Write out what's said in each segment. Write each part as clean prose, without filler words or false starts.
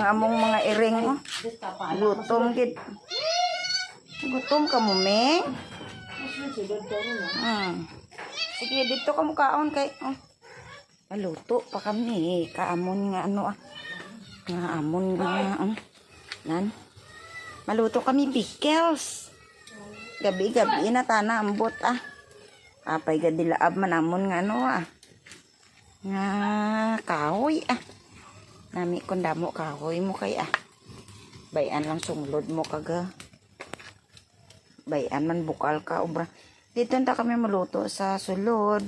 ang among mga iring, oh. Gutom, gid. Gutom ka mo, me? Sige, dito ka mo kaon kay, oh. Maluto pa kami, kaamon nga ano, ah. Nga amon nga, nan. Maluto kami pickles. Gabi-gabi na tana ambot, ah. Apay gadilaab manamon nga ano, ah. Nga kahoy, ah. Nami kung damo kahoy mo kay, ah. Bayan lang sunglod mo kaga. Bayan man bukal ka, obra. Dito na kami maluto sa sulod.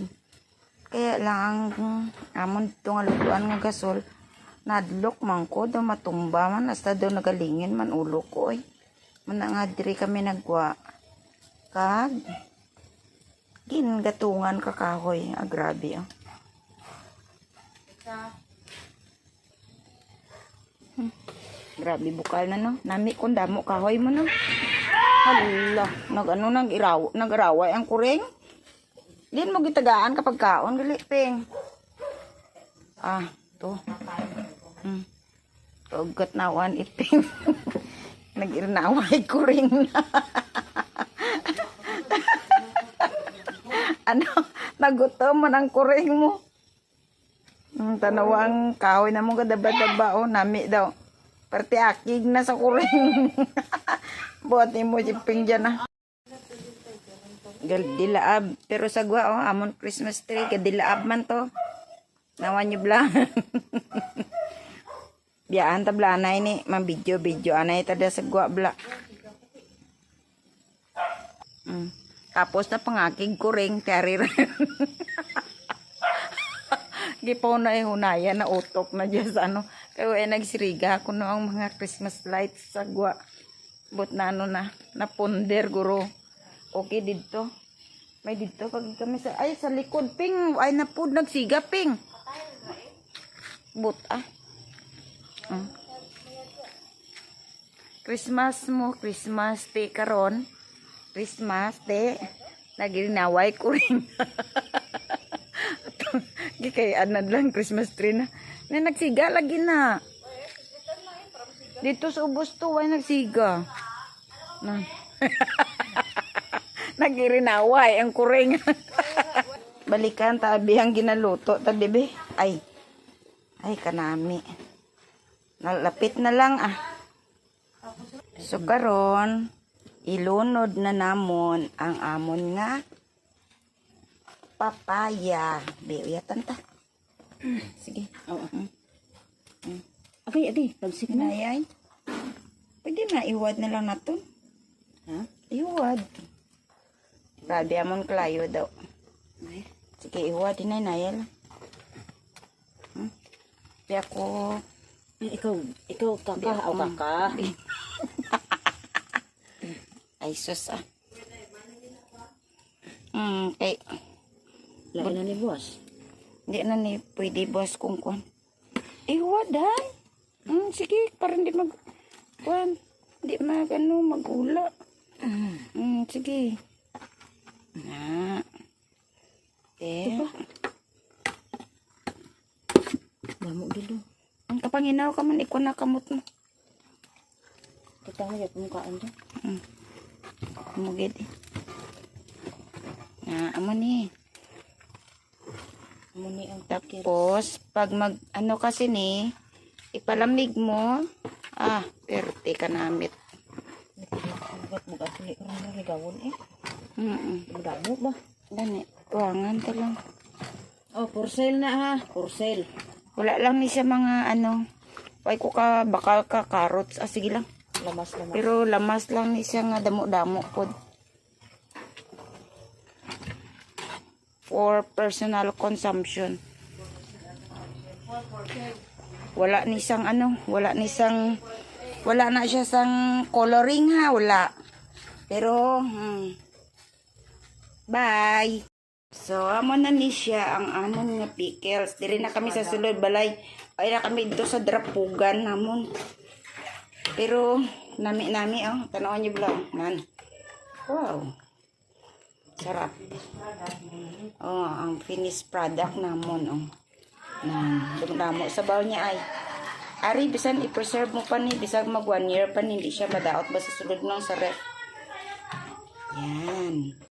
Kaya lang ang amon dito nga lutuan nga gasol. Nadlok man ko, daw matumba man. Hasta daw nagalingin man ulo ko, eh. Muna nga diri kami nagwa. Kag gingatungan ka kahoy. Ah, grabe, ah. Grabe bukal na, no. Nami kung damo kahoy mo, no. Hala, nag-araway ang kuring. Din mo gitagaan kapag kaon, gali, ping. Ah, to. Tugot na one iping. Nag-irinaway kuring na. Ano, nagutom mo ng kuring mo. Tanawang kahoy na mong kadaba-daba, oh, nami daw. Parte akig na sa kuring. Buhat mo jiping dyan, ah. Dilaab. Pero sagwa, oh, amon Christmas tree. Dilaab man to. Nawan nyo blang. Biyaan tabla anay ni. Mambidyo-bidyo. Anay tada sagwa bla. Tapos na pangakig kuring. Tari rin. Gipaw na hunaya na utok na dyan sa ano. Kaya nagsiriga ako no ang mga Christmas lights sagwa. But na ano na. Napunder guro. Okay dito. May dito pag kami sa ay sa likod ping ay napud nagsiga ping. But Christmas mo, Christmas te karon. Christmas te nagirinaway ko rin. Kay anad lang Christmas tree na. Na nagsiga lagi na. Dito sa ubos to ay nagsiga. Na. Nagirinaway ang kuring. Balikan tabi ang ginaluto tabi be. Ay kanami. Nalapit na lang, ah. So karon ilunod na namon ang amon nga papaya. Biyatan ta. Sige. Adi, pagsik na. Ayay. Pwede na iwad na lang nato. Ha? Iwad. Grabe amon klayo daw. Sige, iwad din na inayal. Kaya ko Ikaw kaka o kaka. ay sus, ah. Kay Lagi na ni boss. hindi na ni pwede boss kung kuan. Iwadan. Sige, para hindi mag kuan. Hindi magula. Sige. Na. Damo dilo. Ang kapanginaw ka man, ikaw na kamot mo. Kita mo yung mukhaan dyan. Mugid eh. Amo ni. Muni ang Tapos, pag ano kasi ni, ipalamig mo. Perte ka namit. Bugat sulit ka rin ligawon eh. Damo ba? Gani, tuwangan ta lang. Oh, for sale na ha. For sale. Wala lang ni siya mga ano. Pay ko ka, bakal ka, carrots. Sige lang. Lamas. Pero lamas lang ni siya nga damo-damo po. For personal consumption. Wala ni siyang ano, wala na siya sang coloring ha, wala. Pero, bye! So, amo na ni siya ang amon nga pickles. Diri na kami sa sulod balay. Ay na kami dito sa drapugan namon. Pero, nami, oh. Tanawan niyo lang. Nan. Wow. Sarap. Oh, ang finished product namon, oh. Nan. Dumdamo sa baw niya ay. Ari, bisan i-preserve mo pa ni, bisan mag 1 year pa ni, hindi siya madaot ba sa sulod ng sa ref. Yan.